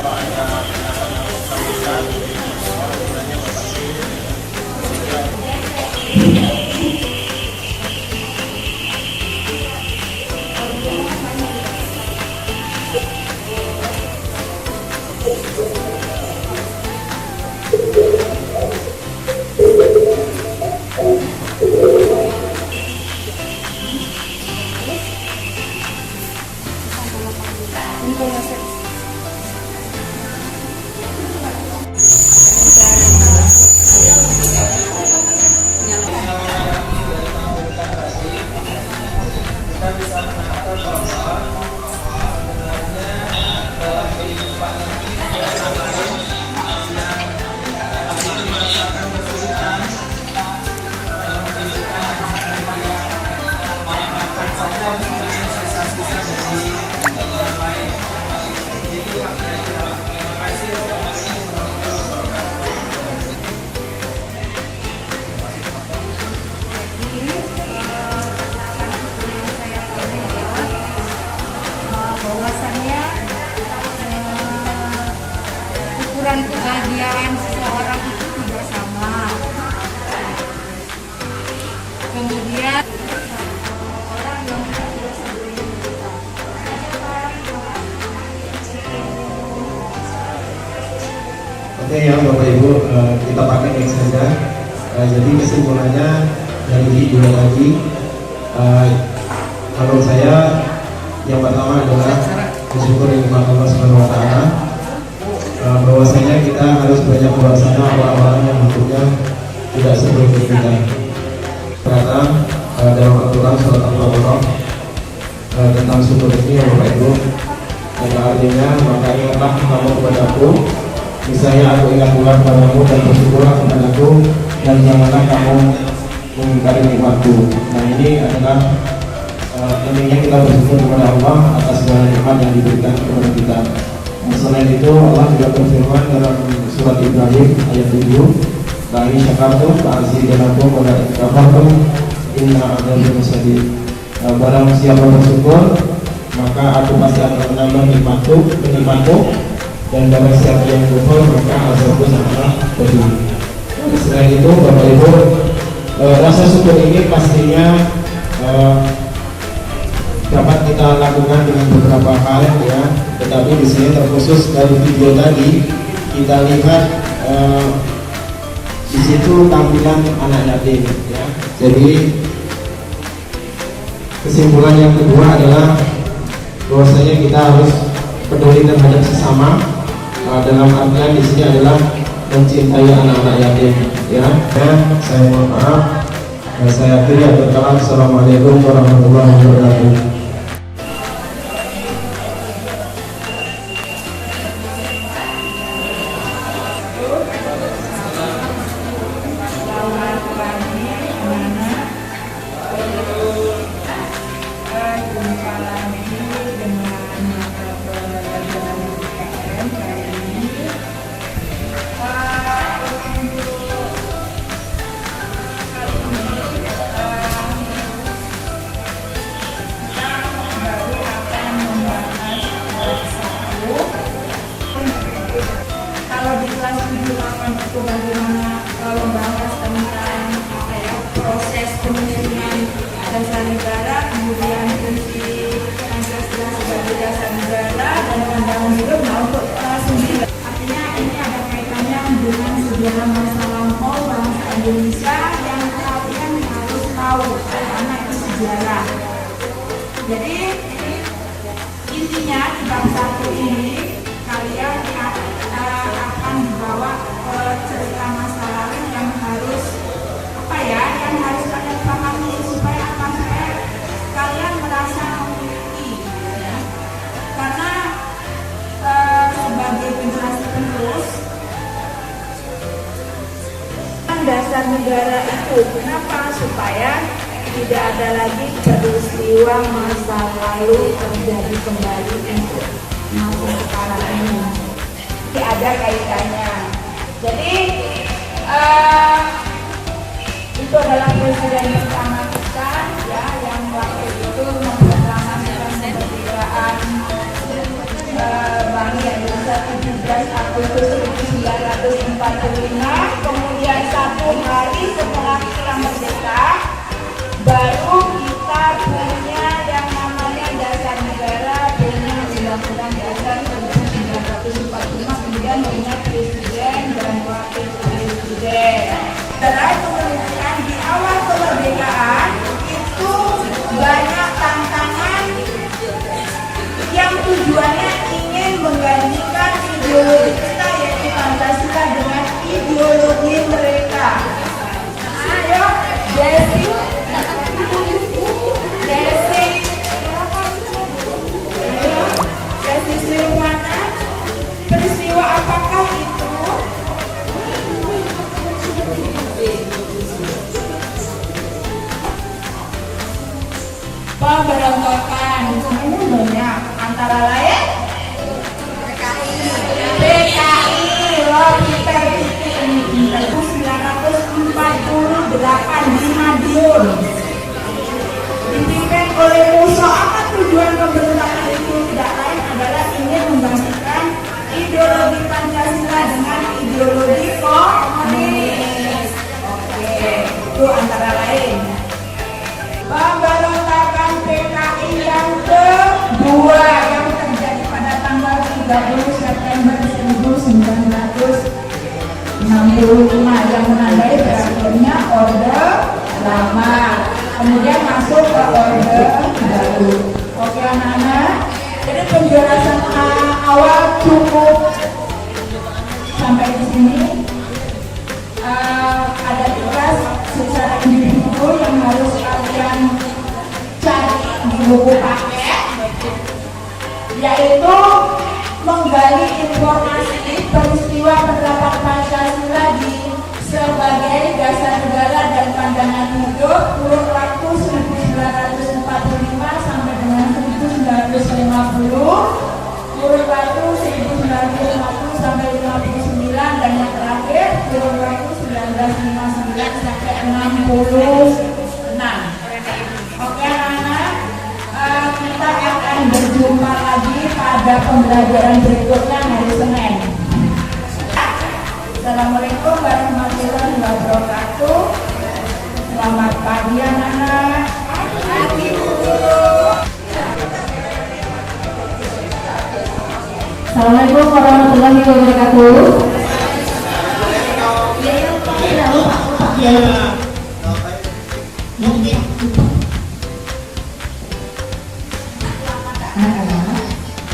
kalau ada pendapat yang bersangkutan sebenarnya Bapak bahwasannya ukuran kebahagiaan seseorang itu tidak sama. Kemudian orang yang Oke ya Bapak Ibu, kita pakai next saja. Jadi kesimpulannya dari video tadi, menurut saya yang pertama adalah bersyukur kepada Allah Subhanahu Wa Taala, bahwasanya kita harus banyak berwaspada awal-awalnya yang bentuknya tidak seperti kita. Ternyata dalam Al-Quran surat Al-Baqarah tentang syukur ini ya Bapak Ibu, yang artinya maka ingatlah kamu kepadaku, misalnya aku ingat Tuhan kepadamu dan bersyukurlah kepadaku, dan janganlah kamu mengingkari nikmatku. Nah ini adalah intinya kita bersyukur kepada Allah atas segala nikmat yang diberikan kepada kita. Selain itu Allah juga berfirman dalam surat Ibrahim ayat 7, Bani syakartum fa'azidanakum wa la in kafartum inna adzabi lasyadid. Barang siapa bersyukur maka aku pasti akan menambah nikmatku, dan barang siapa yang kufur maka azabku sangatlah pedih. Selain itu Bapak Ibu, rasa syukur ini pastinya dapat kita lakukan dengan beberapa hal ya. Tetapi di sini terkhusus dari video tadi kita lihat di situ tampilan anak yatim ya. Jadi kesimpulan yang kedua adalah bahwasanya kita harus peduli terhadap sesama. Dalam artian di sini adalah mencintai anak-anak yatim ya. Saya mohon maaf. Saya akhiri berkalam. Assalamualaikum warahmatullahi wabarakatuh. itu bagaimana membahas tentang proses penyusunan dasar negara, kemudian fungsi Pancasila sebagai dasar negara dan pandangan hidup. Nah, untuk sendiri artinya ini ada kaitannya dengan sejarah masa lampau bangsa Indonesia yang kalian harus tahu karena itu sejarah. Jadi intinya di bab 1 ini kalian akan dibawa cerita masa lalu yang harus yang harus kalian pahami supaya kalian merasa memiliki ya. Karena sebagai generasi penerus dasar negara itu kenapa? Supaya tidak ada lagi peristiwa masa lalu terjadi kembali untuk masa sekarang ini. Jadi ada kaitannya. Jadi itu adalah presiden pertama kita ya, yang waktu itu memproklamasikan kemerdekaan Bangsa Indonesia Agustus 1945, kemudian 1 hari setelah kita merdeka, baru kita punya yang namanya dasar negara, punya undang-undang dasar 1945, kemudian punya presiden dan wakil presiden. Setelah kemudian di awal kemerdekaan itu banyak tantangan yang tujuannya ingin menggantikan ideologi kita, yaitu Pancasila, dengan ideologi mereka. Ayo, Desi Silvana, peristiwa apakah itu? Pemberontakan, semuanya banyak, antara lain PKI, loh Peter ini 1948 di Madiun, dipimpin oleh Musa. Apa tujuan pemberontakan itu? Tidak lain adalah ingin membangkitkan ideologi Pancasila dengan ideologi komunis. Oke, itu antara lain. Pemberontakan PKI yang kedua yang terjadi pada tanggal 30 September 1965 yang menandai berakhirnya Orde Lama, kemudian masuk ke Orde Baru. Oke anak-anak, jadi penjelasan awal cukup sampai di sini. Ada tugas secara individu yang harus kalian cari di buku paket, yaitu menggali informasi peristiwa penerapan Pancasila di sebagai dasar negara dan pandangan hidup kurun waktu 1945 sampai dengan 1950, kurun waktu 1950 sampai 59, dan yang terakhir kurun waktu 1959 sampai 66. Oke anak-anak, kita akan berjumpa lagi pada pembelajaran berikutnya hari Senin. Assalamualaikum warahmatullahi wabarakatuh. Selamat pagi anak-anak. Pagi guru. Assalamualaikum warahmatullahi wabarakatuh. Anak-anak,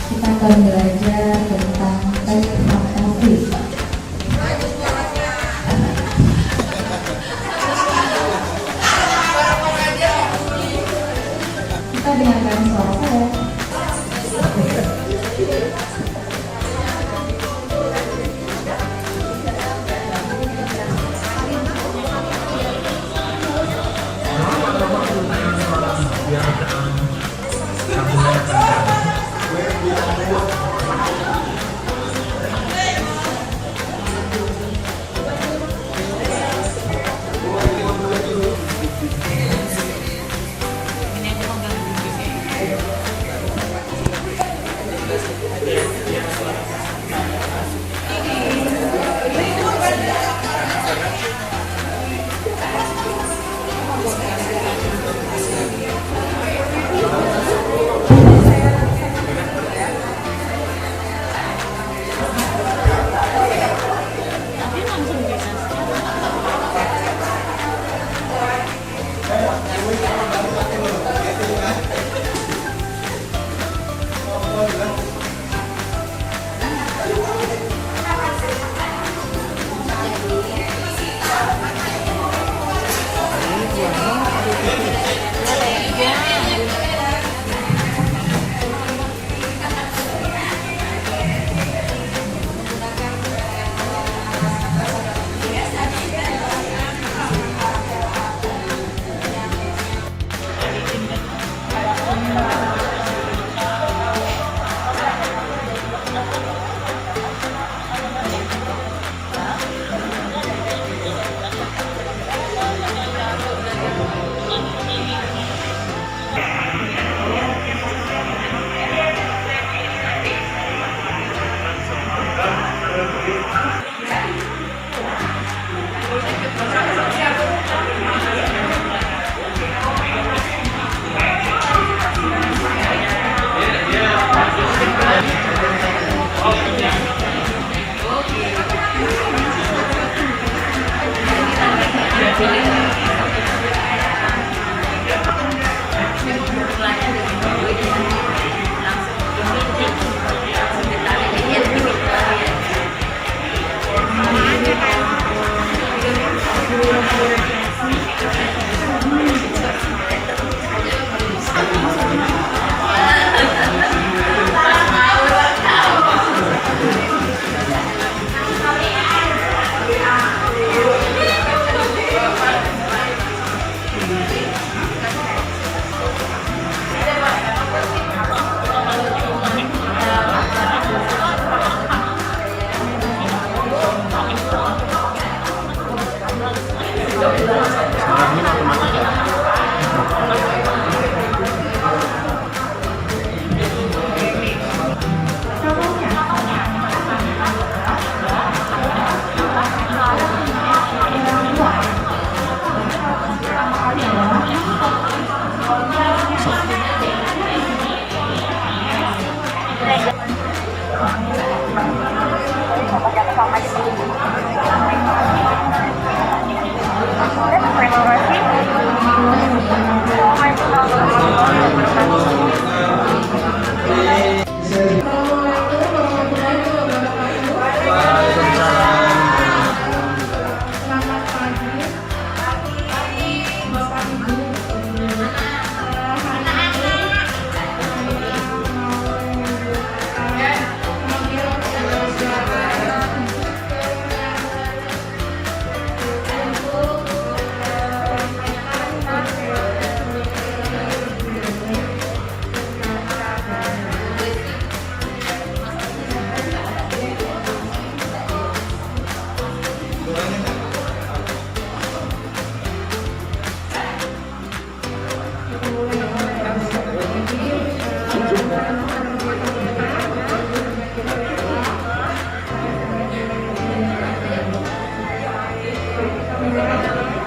kita akan belajar tentang teks fantasi. Kita dengarkan suara saya.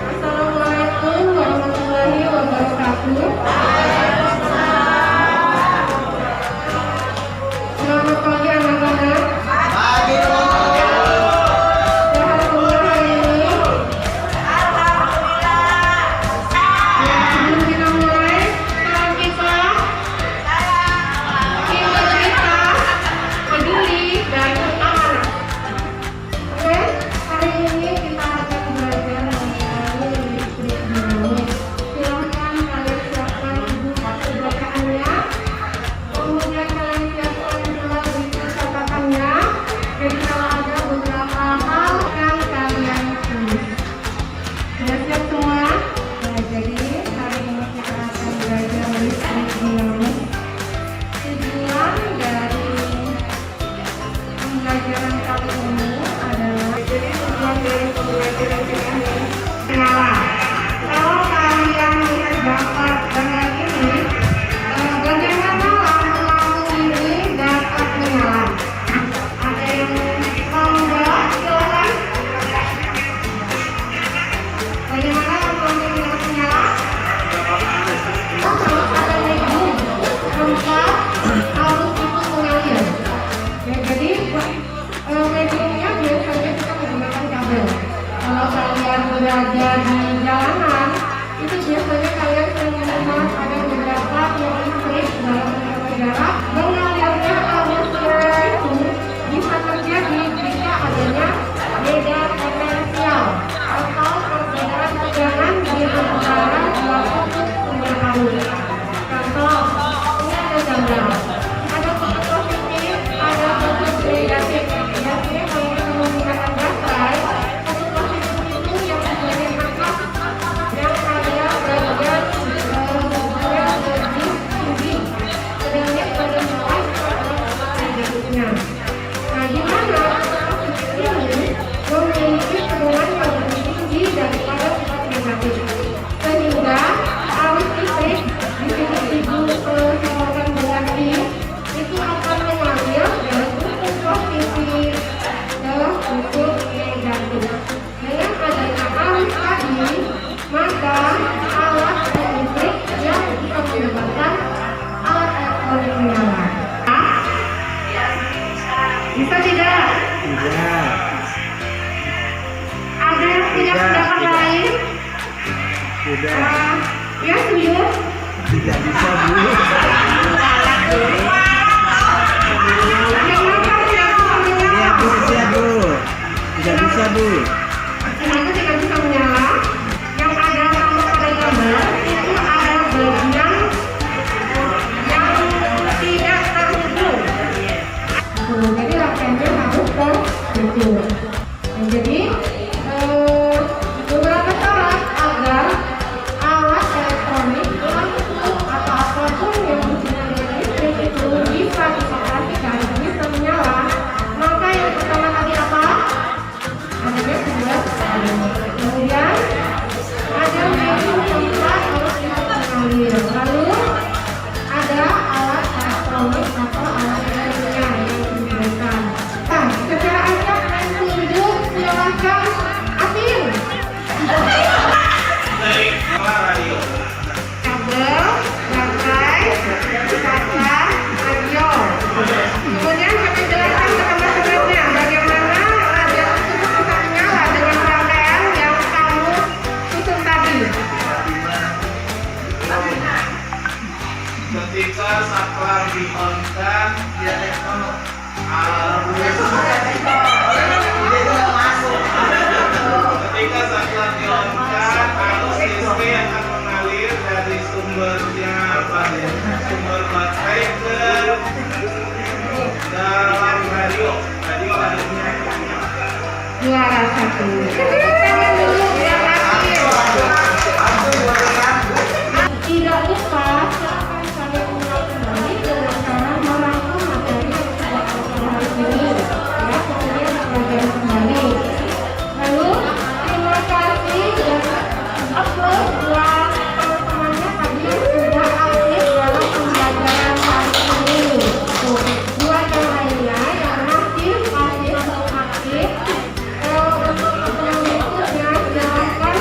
Assalamualaikum warahmatullahi wabarakatuh. Selamat pagi anak-anak. Sehat semua hari ini. Sebelum kita mulai, salam kita peduli dan amanah. Oke, hari ini kita akan belajar mengenai listrik dinamis. Silahkan kalian siapkan buku bacaannya, kemudian kalian siapkan pula buku catatannya. Jadi kalau ada beberapa hal yang kalian tulis. Sudah siap semua? Nah, jadi hari ini kita akan belajar listrik dinamis. Tujuan dari pembelajaran kali ini adalah tujuan dari pembelajaran ini adalah kalau kalian lihat dapat dengan ini, bagaimana lampu-lampu ini dapat menyala? Ada yang mau menjawab? Silakan. Bagaimana lampu-lampu ini dapat menyala? Kalau ada medium, tempat harus itu mengalir. Ya, jadi medium Tidak. Ada yang punya pendapat lain? Ya, setuju? Tidak bisa, Bu. Tidak bisa, Bu. Kenapa tidak bisa menyala? Yang ada sama pada gambar itu ada bagian yang tidak terhubung. Jadi lampunya harus terhubung. Jadi beberapa syarat agar alat elektronik, lampu atau apapun yang menggunakan listrik itu bisa dioperasikan, bisa menyala. Maka yang pertama tadi apa? Adanya sebuah kemudian ada medium tempat harus mengalir, lalu ada alat elektronik atau alat elektroniknya yang digunakan. Nah, secara acak dan tunjuk silakan Atin. Kabel, baterai, kaca, radio. Kemudian kami jelaskan teman-temannya bagaimana radio tersebut bisa menyala dengan rangkaian yang kamu susun tadi. Ketika saklar di-on-kan, dia ketika saklar di-on-kan, arus listrik akan mengalir dari sumbernya sumber baterai ke dalam radio. Radio adanya Juara satu. Tangan dulu biar aktif. Tidak lupa silakan kalian mengulang kembali dengan cara merangkum materi yang sudah kita hari ini. Ya, kemudian belajar kembali. Lalu terima kasih dan upload buat teman-temannya tadi yang sudah aktif dalam pembelajaran hari ini. Tuh, buat yang lainnya yang masih belum aktif, untuk yang berikutnya silakan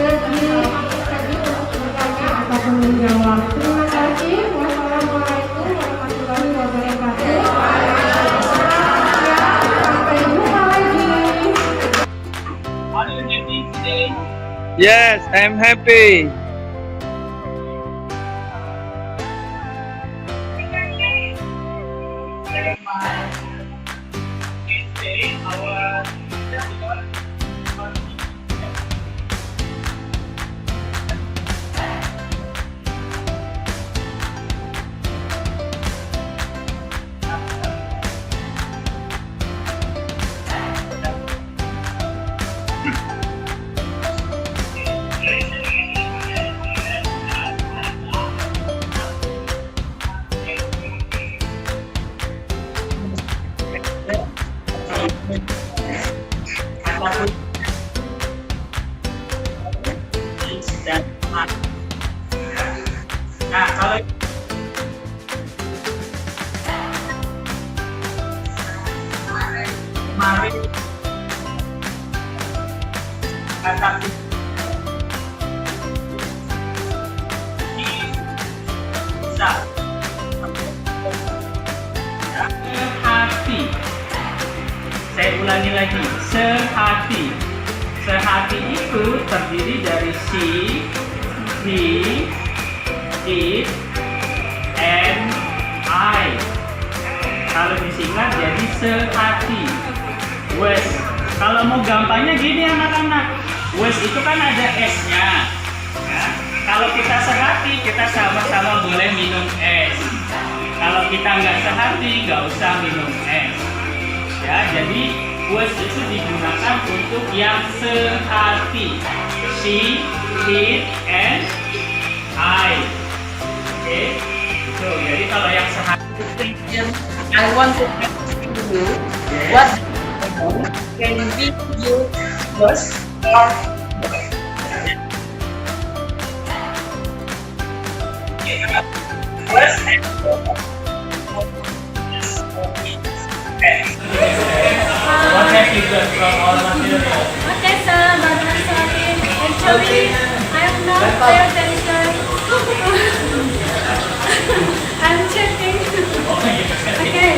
lebih aktif lagi untuk bertanya ataupun menjawab. Terima kasih. Wassalamualaikum warahmatullahi wabarakatuh. Ya, sampai jumpa lagi. Are you happy today? Yes, I'm happy. Today, our dan nah kalau kemarin kata bisa sehati. Saya ulangi lagi, sehati. Sehati itu terdiri dari she, he, it, and I. Kalau disingkat jadi sehati. Wes. Kalau mau gampangnya gini anak-anak. Wes itu kan ada S-nya. Ya. Kalau kita sehati, kita sama-sama boleh minum es. Kalau kita nggak sehati, nggak usah minum es. Ya, jadi was itu digunakan untuk yang sehati. She, it, and I. Oke, so, jadi kalau yang sehati. I want to ask you what can we use was or was and What have you got from our material? Okay, sir, but I'm sorry. Actually, I am not pay attention. I'm checking. Okay.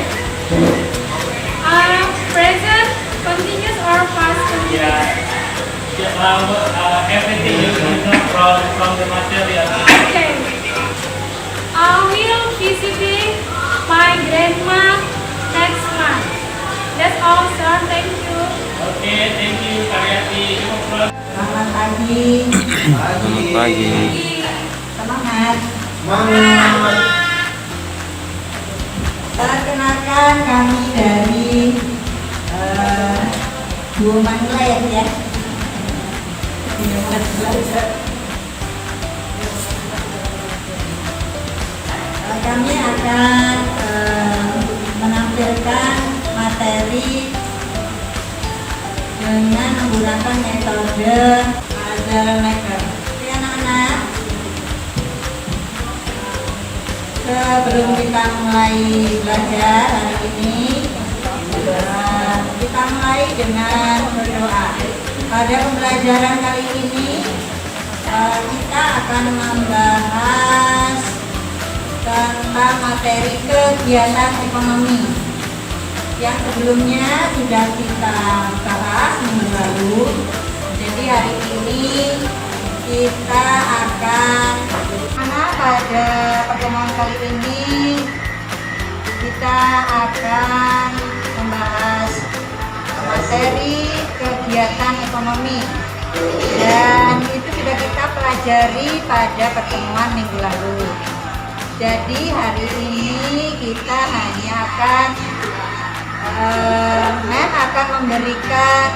Everything you know from the material. Okay. I will visiting my grandma next month. That's all, sir. Thank you. Oke, thank you Karyati. Selamat pagi. Pagi. Semangat. Semangat. Perkenalkan kami dari Bumanglet ya. Kami akan menampilkan materi dengan menggunakan metode puzzle maker. Oke anak-anak, sebelum kita mulai belajar hari ini, kita mulai dengan berdoa. Pada pembelajaran kali ini kita akan membahas tentang materi kegiatan ekonomi yang sebelumnya sudah kita bahas minggu lalu. Jadi hari ini kita akan pada pertemuan kali ini kita akan membahas materi kegiatan ekonomi, dan itu sudah kita pelajari pada pertemuan minggu lalu. Jadi hari ini kita hanya akan memberikan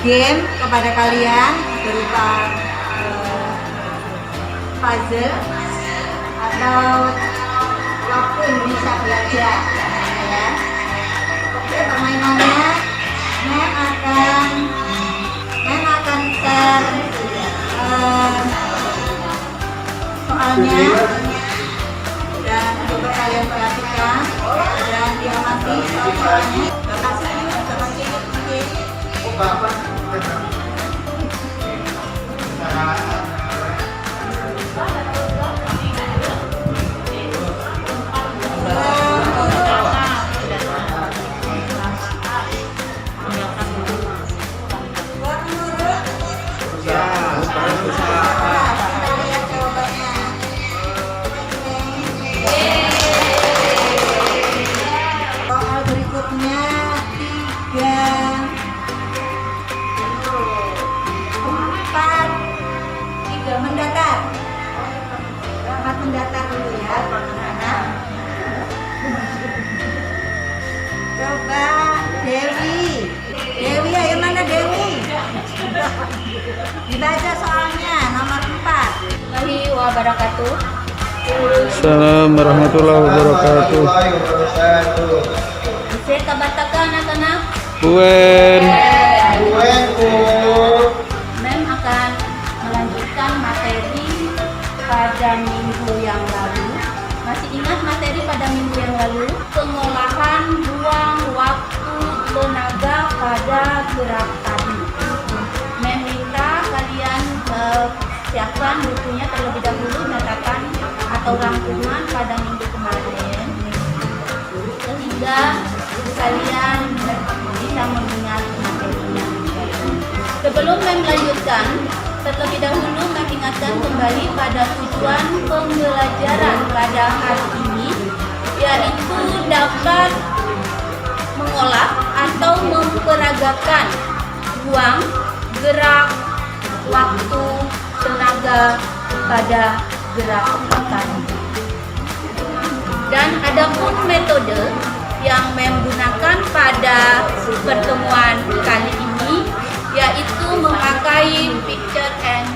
game kepada kalian berupa puzzle atau waktu Indonesia belajar ya. Oke, permainannya Mem akan share soalnya, dan coba kalian perhatikan dan diamati soalnya. Terima kasih. Soal berikutnya 3 mendatar. Selamat mendatar dulu ya anak-anak. Coba Dewi, ayo mana Dewi? Dibaca soalnya nomor 4. Warahmatullahi wabarakatuh. Assalamualaikum warahmatullahi wabarakatuh. Saya kabatakan anak-anak. Buen. Mem akan melanjutkan materi pada minggu yang lalu. Masih ingat materi pada minggu yang lalu? Pengolahan ruang, waktu, tenaga pada gerak tadi. Mem minta kalian siapkan bukunya terlebih dahulu, catatan atau rangkuman pada minggu kemarin, sehingga kalian bisa mengingat materinya. Sebelum Mem melanjutkan, terlebih dahulu Mem ingatkan kembali pada tujuan pembelajaran pada hari ini, yaitu dapat mengolah atau memperagakan ruang, gerak, waktu, tenaga pada gerak tadi. Dan ada pun metode yang Mem gunakan pada pertemuan kali ini, yaitu memakai picture and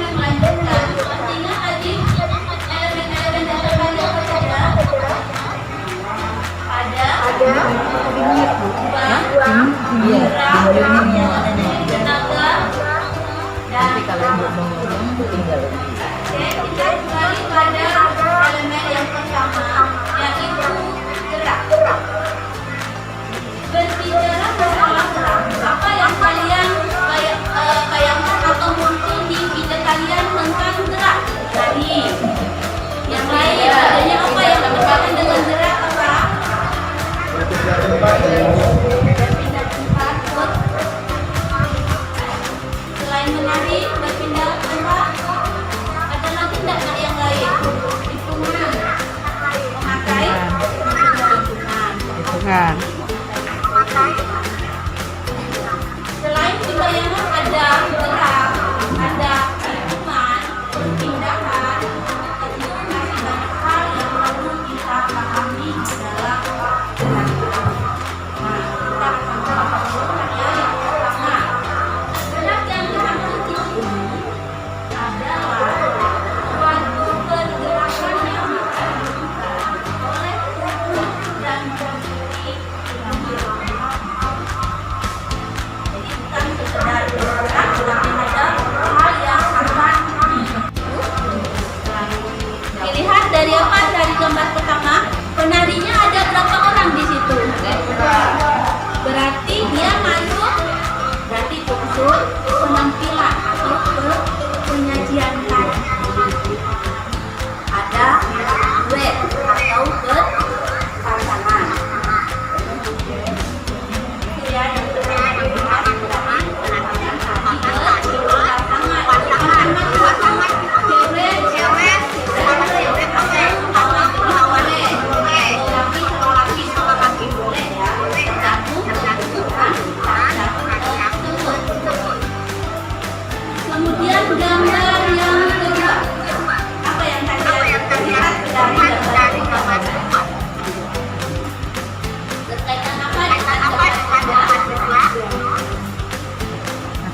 kita kembali pada elemen yang pertama, yaitu gerak. Berbicara masalah gerak, apa yang kalian bayangkan atau muncul di pikiran kalian tentang gerak? Tadi yang lain adanya apa yang berkaitan dengan gerak apa? Pindah tempat.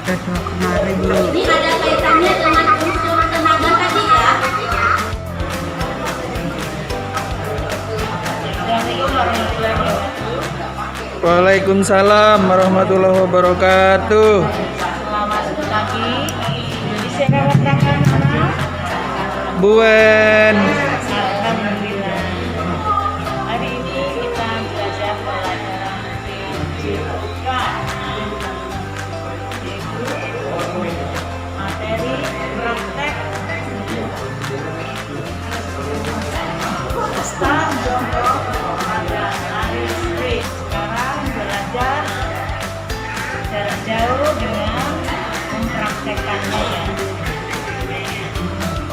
Ini ada kaitannya dengan unsur tenaga tadi ya. Waalaikumsalam warahmatullahi wabarakatuh. Selamat pagi. Bisa rawat tangan anak? Buen. Alhamdulillah. Hari ini kita belajar pelajaran fisika, yaitu materi praktek. Start jongkok pada hari straight. Sekarang belajar jarak jauh dengan mempraktekannya ya.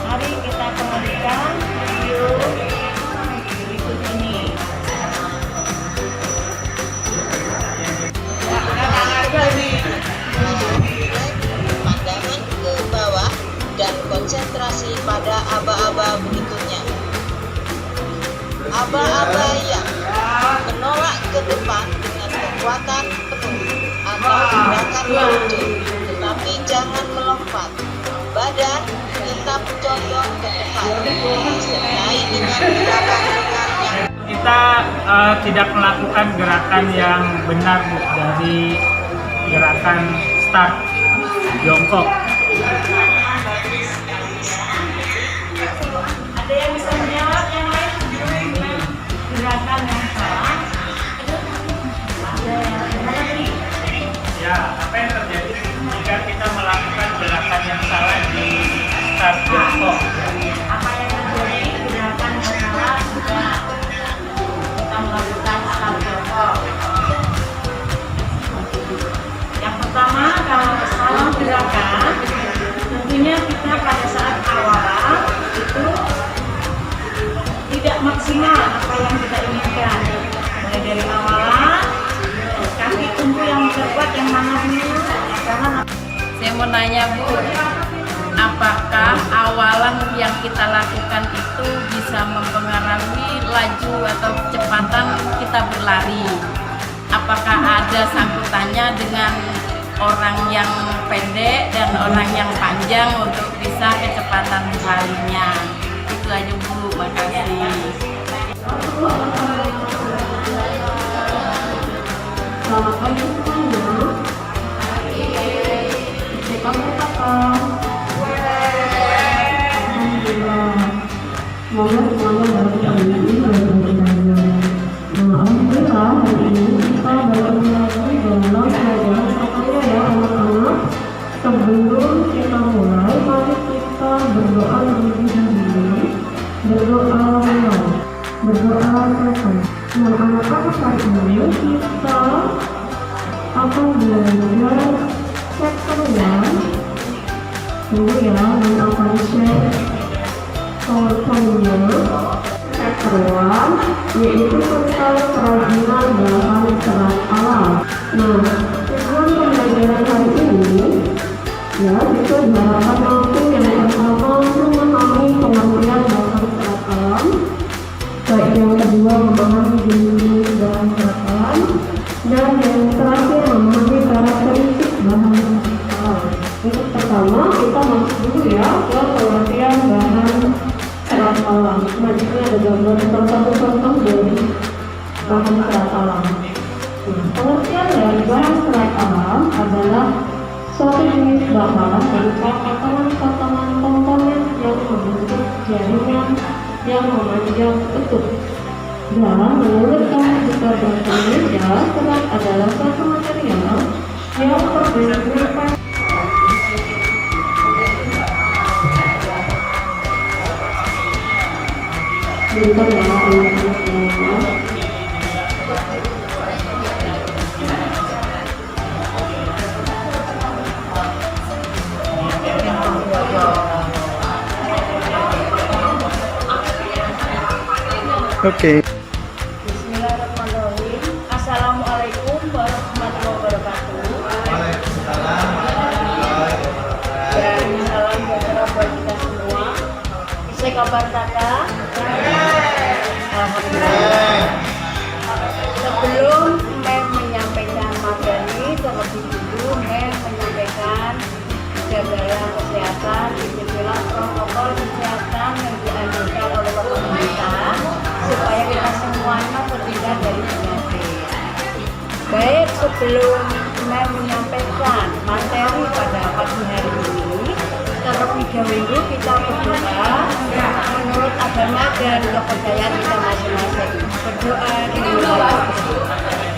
Mari kita kembalikan video berikut ini. Pandangan ke bawah dan konsentrasi pada aba-aba berikutnya. Aba-aba yang menolak ke depan dengan kekuatan penuh atau gerakan lanjut, tetapi jangan melompat. Badan tetap condong ke depan, disertai dengan gerakan lengan yang Kita tidak melakukan gerakan yang benar, Bu, dari gerakan start jongkok. Ada yang bisa menjawab yang lain? Gerakan yang salah. Ada yang gimana tadi? Ya, apa yang terjadi jika kita melakukan gerakan yang salah di start jongkok? Apa yang terjadi? Gerakan yang salah jika kita melakukan start jongkok. Yang pertama, kalau salah gerakan, tentunya kita pada saat awal itu tidak maksimal apa yang kita inginkan. Mulai dari awalan, kaki tumbuh yang terkuat yang mana dulu? Karena Saya mau nanya Bu, apakah awalan yang kita lakukan itu bisa mempengaruhi laju atau kecepatan kita berlari? Apakah ada sangkutannya dengan orang yang pendek dan orang yang panjang untuk bisa kecepatan berlarinya? Itu aja Bu, makasih. Selamat pagi semuanya. Kamu apa? Alhamdulillah. Semoga semuanya dalam keadaan ini dan berbahagia. Nah, alhamdulillah hari ini kita baru mulai dalam pelajaran pertama ya anak-anak. Sebelum kita mulai, mari kita berdoa terlebih dahulu. Berdoa mulai. Berdoa selesai. Nah, anak-anak hari ini kita akan belajar chapter 1. Tunggu ya, dan akan share PowerPoint-nya. Chapter 1 yaitu tentang kerajinan bahan serat alam. Nah, tujuan pembelajaran hari ini ya itu diharapkan mampu yang pertama memahami pengertian bahan serat alam, baik yang kedua memahami jenis bahan serat alam, dan yang terakhir memahami karakteristik bahan serat alam. Untuk pertama kita masuk dulu ya ke pengertian bahan serat alam. Nah, di sini ada gambar salah satu contoh dari bahan serat alam. Nah, pengertian dari bahan serat alam adalah suatu jenis bahan berupa potongan-potongan komponen yang membentuk jaringan yang memanjang utuh. Dan menurut Kamuska Bahasa Indonesia, serat adalah suatu material yang terbentuk bentar ya anak-anak semua. Oke. Bismillahirrahmanirrahim. Assalamualaikum warahmatullahi wabarakatuh. Dan salam sejahtera buat kita semua. Bisa kabar kakak? Alhamdulillah. Sebelum Mem menyampaikan materi, terlebih dulu Mem menyampaikan Baik, sebelum saya menyampaikan materi pada pagi hari ini, terlebih dahulu kita berdoa menurut agama dan kepercayaan kita masing-masing. Berdoa dimulai.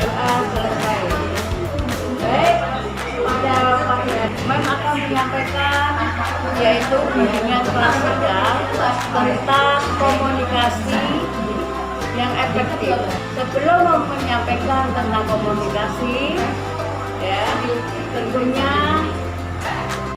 Doa selesai. Baik, pada pagi hari ini akan menyampaikan yaitu bimbingan klasikal tentang komunikasi yang efektif. Sebelum menyampaikan tentang komunikasi, ya tentunya